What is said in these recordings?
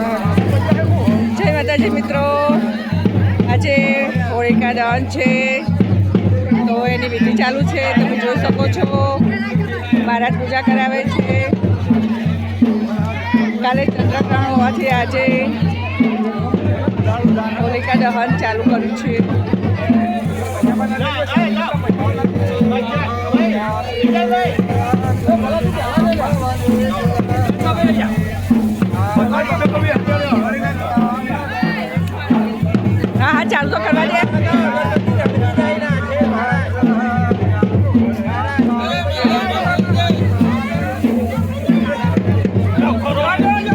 જય માતાજી મિત્રો, આજે હોળિકા દહન છે તો એની વિધિ ચાલુ છે. તમે જોઈ શકો છો મહારાજ પૂજા કરાવે છે. કાલે ચંદ્રગ્રહણ હોવાથી આજે હોલિકા દહન ચાલુ કર્યું છે. હા હા ચાલુ તો કરવા દે.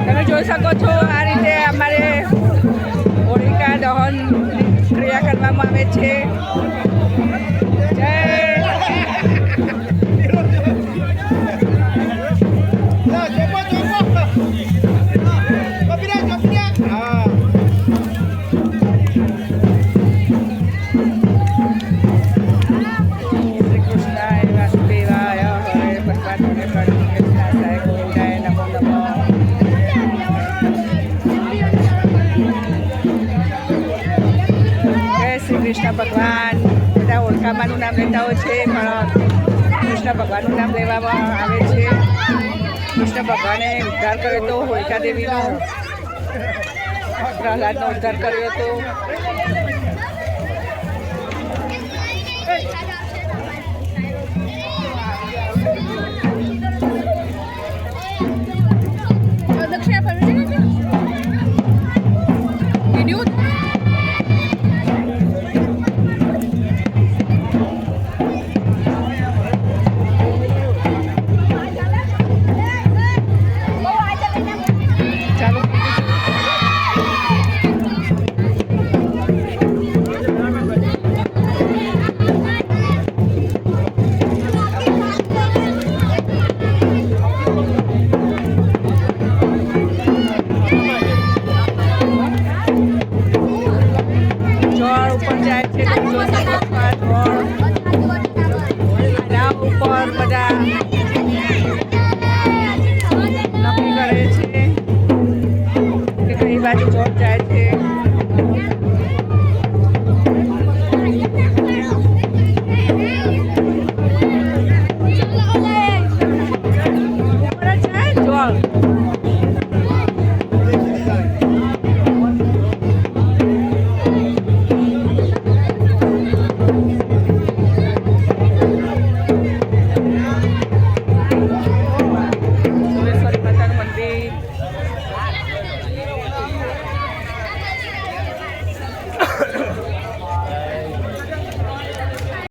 તમે જોઈ શકો છો આ રીતે અમારે હોલિકા દહન ક્રિયા કરવામાં આવે છે. કૃષ્ણ ભગવાન બધા હોળકામાનું નામ લેતા હોય છે, પણ કૃષ્ણ ભગવાનનું નામ લેવામાં આવે છે. કૃષ્ણ ભગવાને ઉદ્ધાર કર્યો હતો, હોલિકા દેવીનો પ્રહલાદનો ઉદ્ધાર કર્યો હતો. ઉપર બધા નક્કી કરે છે કે કઈ બાજુ ચોટ